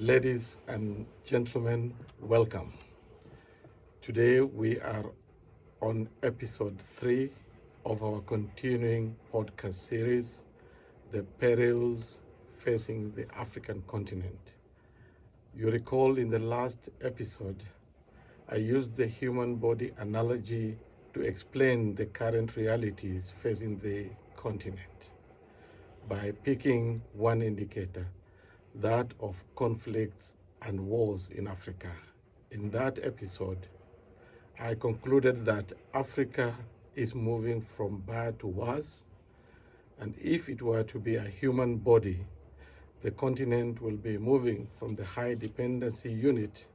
Ladies and gentlemen, welcome. Today we are on episode 3 of our continuing podcast series, The Perils Facing the African Continent. You recall in the last episode, I used the human body analogy to explain the current realities facing the continent by picking one indicator, that of conflicts and wars in Africa. In that episode, I concluded that Africa is moving from bad to worse, and if it were to be a human body, the continent will be moving from the high dependency unit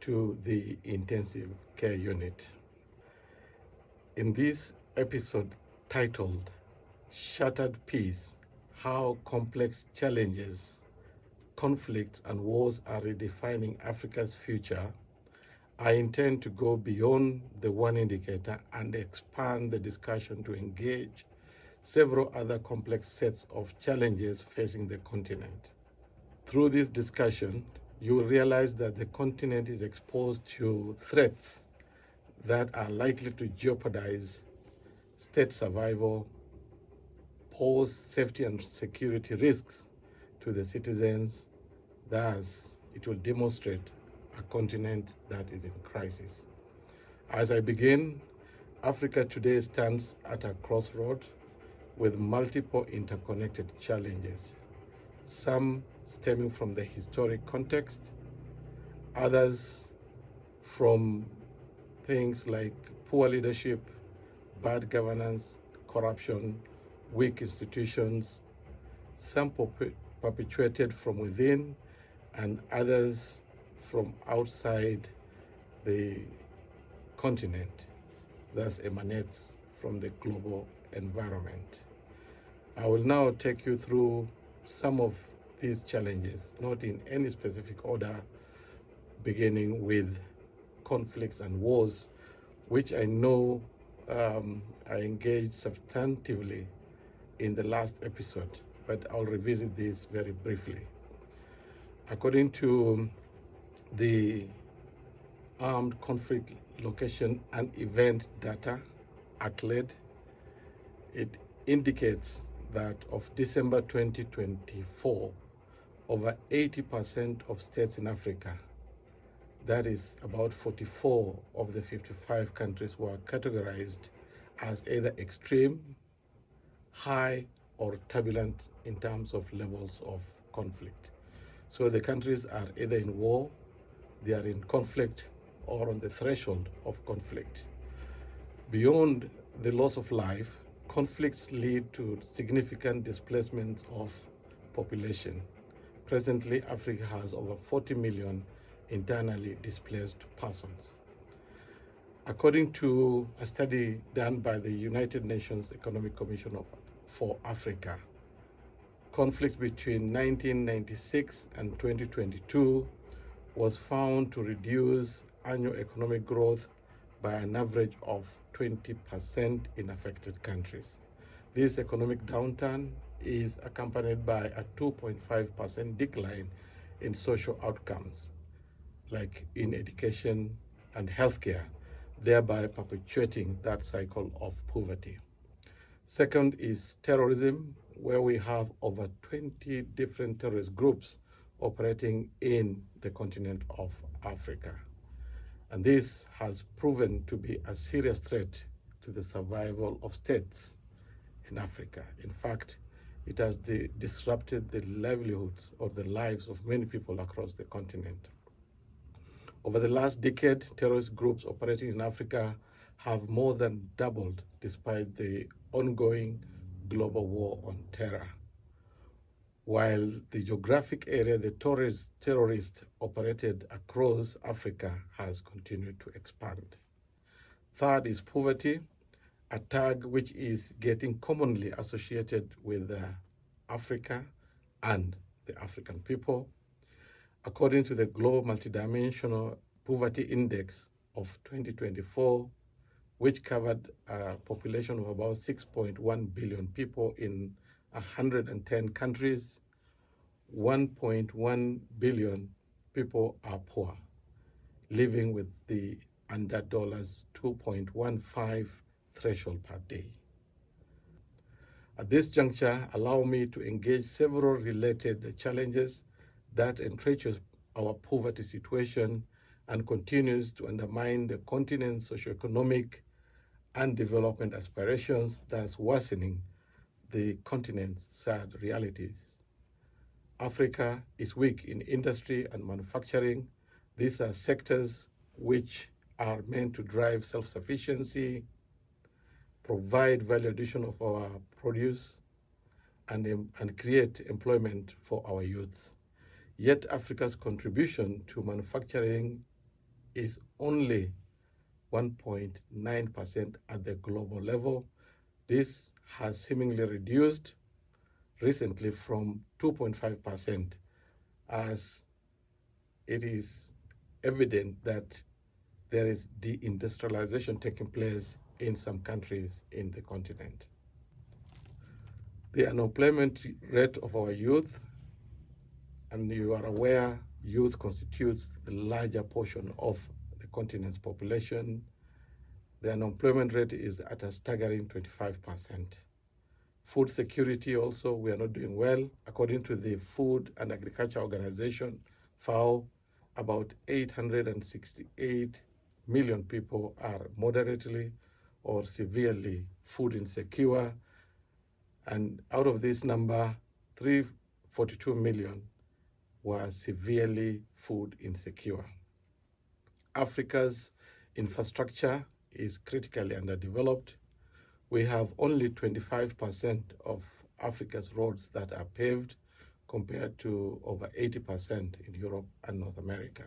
to the intensive care unit. In this episode titled Shattered Peace, How Complex Challenges, Conflicts and Wars Are Redefining Africa's Future, I intend to go beyond the one indicator and expand the discussion to engage several other complex sets of challenges facing the continent. Through this discussion, you will realize that the continent is exposed to threats that are likely to jeopardize state survival, pose safety and security risks to the citizens. Thus, it will demonstrate a continent that is in crisis. As I begin, Africa today stands at a crossroad with multiple interconnected challenges, some stemming from the historic context, others from things like poor leadership, bad governance, corruption, weak institutions, some perpetuated from within and others from outside the continent, thus emanates from the global environment. I will now take you through some of these challenges, not in any specific order, beginning with conflicts and wars, which I know I engaged substantively in the last episode, but I'll revisit this very briefly. According to the Armed Conflict Location and Event Data, ACLED, it indicates that of December 2024, over 80% of states in Africa, that is about 44 of the 55 countries, were categorized as either extreme, high, or turbulent in terms of levels of conflict. So the countries are either in war, they are in conflict, or on the threshold of conflict. Beyond the loss of life, conflicts lead to significant displacements of population. Presently, Africa has over 40 million internally displaced persons. According to a study done by the United Nations Economic Commission for Africa, conflict between 1996 and 2022 was found to reduce annual economic growth by an average of 20% in affected countries. This economic downturn is accompanied by a 2.5% decline in social outcomes, like in education and healthcare, thereby perpetuating that cycle of poverty. Second is terrorism, where we have over 20 different terrorist groups operating in the continent of Africa. And this has proven to be a serious threat to the survival of states in Africa. In fact, it has disrupted the livelihoods or the lives of many people across the continent. Over the last decade, terrorist groups operating in Africa have more than doubled despite the ongoing global war on terror, while the geographic area the terrorists operated across Africa has continued to expand. Third is poverty, a tag which is getting commonly associated with Africa and the African people. According to the Global Multidimensional Poverty Index of 2024, which covered a population of about 6.1 billion people in 110 countries, 1.1 billion people are poor, living with the under $2.15 threshold per day. At this juncture, allow me to engage several related challenges that entrenches our poverty situation and continues to undermine the continent's socioeconomic and development aspirations, thus worsening the continent's sad realities. Africa is weak in industry and manufacturing. These are sectors which are meant to drive self-sufficiency, provide value addition of our produce, and create employment for our youths. Yet Africa's contribution to manufacturing is only 1.9% at the global level. This has seemingly reduced recently from 2.5%, as it is evident that there is deindustrialization taking place in some countries in the continent. The unemployment rate of our youth, and you are aware, youth constitutes the larger portion of the continent's population. The unemployment rate is at a staggering 25%. Food security also, we are not doing well. According to the Food and Agriculture Organization, FAO, about 868 million people are moderately or severely food insecure. And out of this number, 342 million were severely food insecure. Africa's infrastructure is critically underdeveloped. We have only 25% of Africa's roads that are paved compared to over 80% in Europe and North America.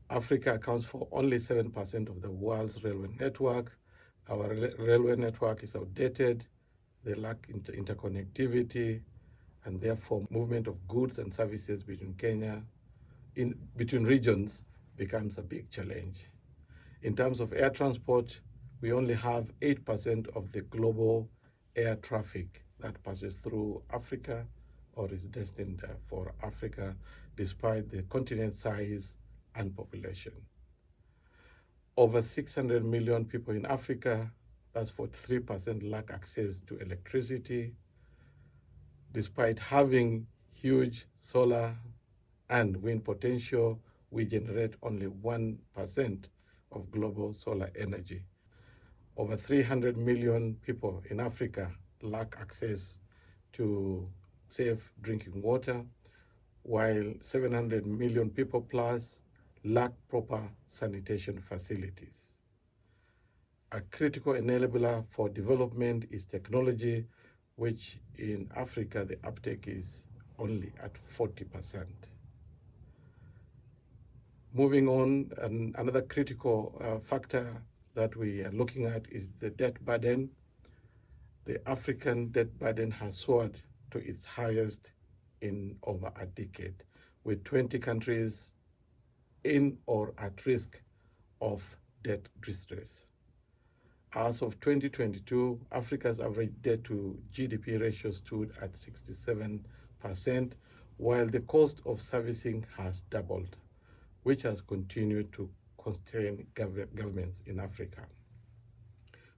Africa accounts for only 7% of the world's railway network. Our railway network is outdated. They lack interconnectivity, and therefore movement of goods and services between between regions becomes a big challenge. In terms of air transport, we only have 8% of the global air traffic that passes through Africa or is destined for Africa, despite the continent's size and population. Over 600 million people in Africa, that's 43%, lack access to electricity. Despite having huge solar and wind potential, we generate only 1% of global solar energy. Over 300 million people in Africa lack access to safe drinking water, while 700 million people plus lack proper sanitation facilities. A critical enabler for development is technology, which in Africa the uptake is only at 40%. Moving on, another critical factor that we are looking at is the debt burden. The African debt burden has soared to its highest in over a decade, with 20 countries in or at risk of debt distress. As of 2022, Africa's average debt to GDP ratio stood at 67%, while the cost of servicing has doubled, which has continued to constrain governments in Africa.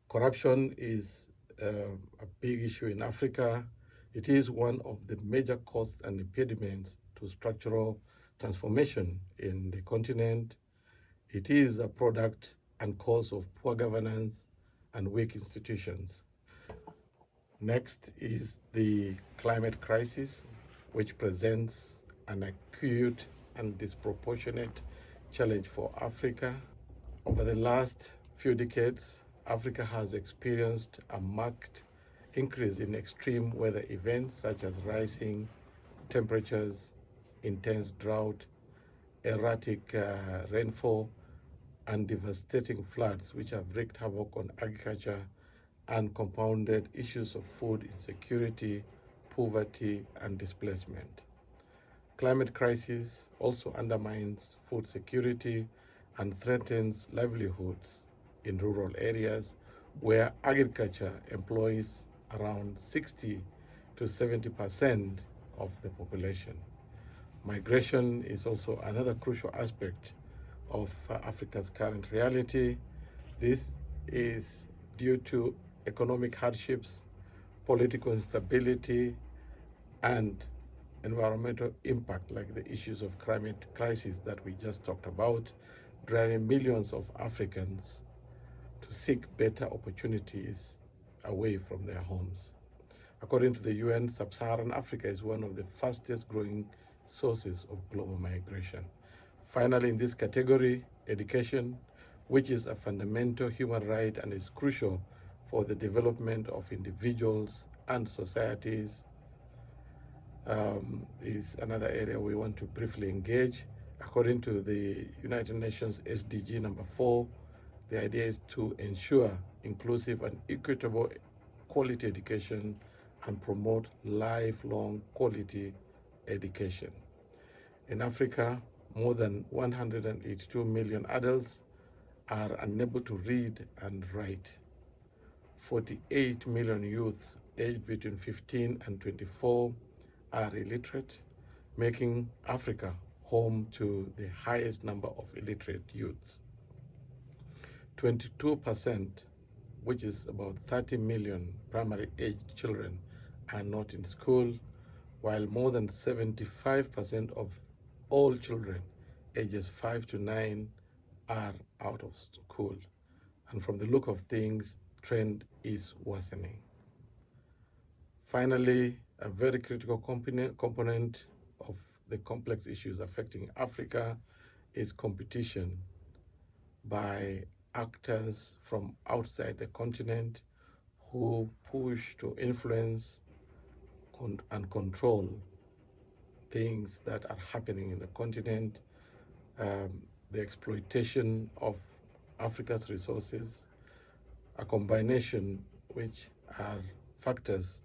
Corruption is a big issue in Africa. It is one of the major costs and impediments to structural transformation in the continent. It is a product and cause of poor governance and weak institutions. Next is the climate crisis, which presents an acute and disproportionate challenge for Africa. Over the last few decades, Africa has experienced a marked increase in extreme weather events such as rising temperatures, intense drought, erratic rainfall, and devastating floods, which have wreaked havoc on agriculture and compounded issues of food insecurity, poverty, and displacement. Climate crisis also undermines food security and threatens livelihoods in rural areas where agriculture employs around 60 to 70% of the population. Migration is also another crucial aspect of Africa's current reality. This is due to economic hardships, political instability, and environmental impact, like the issues of climate crisis that we just talked about, driving millions of Africans to seek better opportunities away from their homes. According to the UN, Sub-Saharan Africa is one of the fastest growing sources of global migration. Finally, in this category, education, which is a fundamental human right and is crucial for the development of individuals and societies, is another area we want to briefly engage. According to the United Nations SDG number 4, the idea is to ensure inclusive and equitable quality education and promote lifelong quality education. In Africa, more than 182 million adults are unable to read and write. 48 million youths aged between 15 and 24 are illiterate, making Africa home to the highest number of illiterate youths. 22%, which is about 30 million primary-aged children, are not in school, while more than 75% of all children ages 5 to 9 are out of school. And from the look of things, trend is worsening. Finally, a very critical component of the complex issues affecting Africa is competition by actors from outside the continent who push to influence and control things that are happening in the continent, the exploitation of Africa's resources, a combination which are factors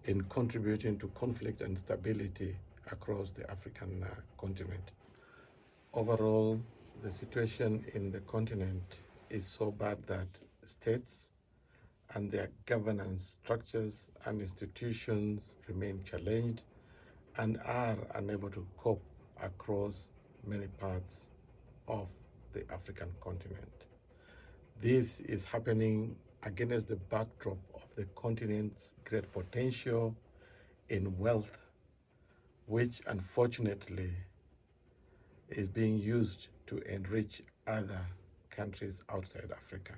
in contributing to conflict and instability across the African continent. Overall, the situation in the continent is so bad that states and their governance structures and institutions remain challenged and are unable to cope across many parts of the African continent. This is happening against the backdrop of the continent's great potential in wealth, which unfortunately is being used to enrich other countries outside Africa.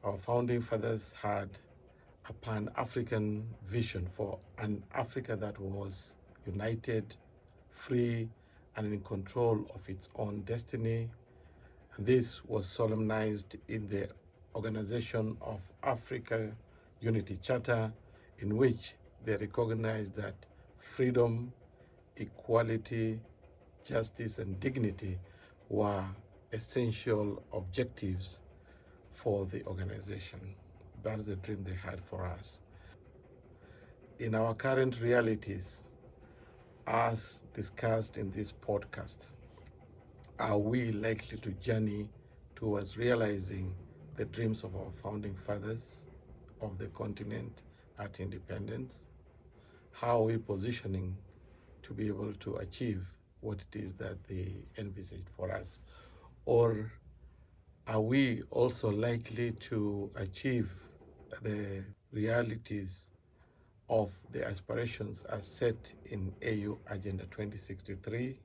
Our founding fathers had a Pan-African vision for an Africa that was united, free, and in control of its own destiny. And this was solemnized in the Organization of Africa Unity Charter, in which they recognized that freedom, equality, justice, and dignity were essential objectives for the organization. That's the dream they had for us. In our current realities, as discussed in this podcast, are we likely to journey towards realizing the dreams of our founding fathers of the continent at independence? How are we positioning to be able to achieve what it is that they envisaged for us? Or are we also likely to achieve the realities of the aspirations as set in AU Agenda 2063?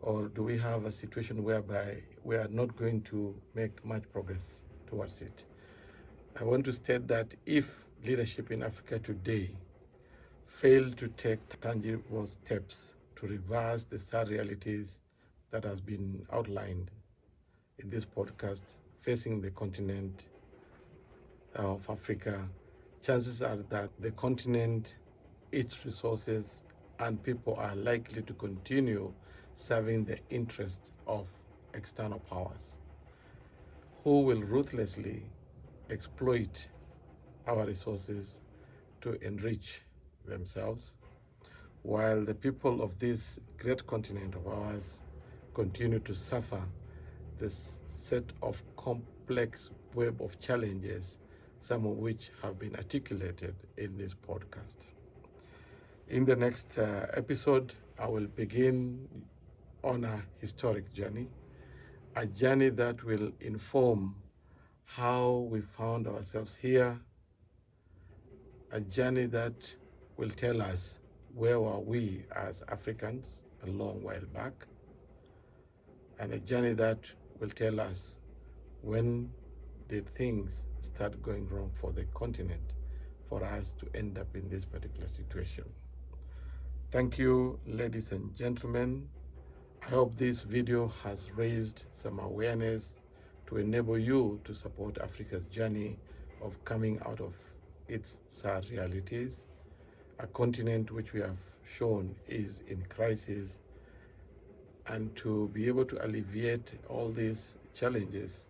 Or do we have a situation whereby we are not going to make much progress towards it? I want to state that if leadership in Africa today fail to take tangible steps to reverse the sad realities that has been outlined in this podcast facing the continent of Africa, chances are that the continent, its resources, and people are likely to continue serving the interest of external powers who will ruthlessly exploit our resources to enrich themselves, while the people of this great continent of ours continue to suffer this set of complex web of challenges, some of which have been articulated in this podcast. In the next episode, I will begin on a historic journey, a journey that will inform how we found ourselves here, a journey that will tell us where were we as Africans a long while back, and a journey that will tell us when did things start going wrong for the continent for us to end up in this particular situation. Thank you, ladies and gentlemen. I hope this video has raised some awareness to enable you to support Africa's journey of coming out of its sad realities, a continent which we have shown is in crisis, and to be able to alleviate all these challenges,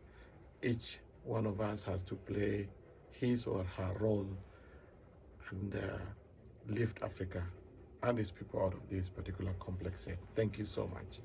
each one of us has to play his or her role and lift Africa and its people out of this particular complex set. Thank you so much.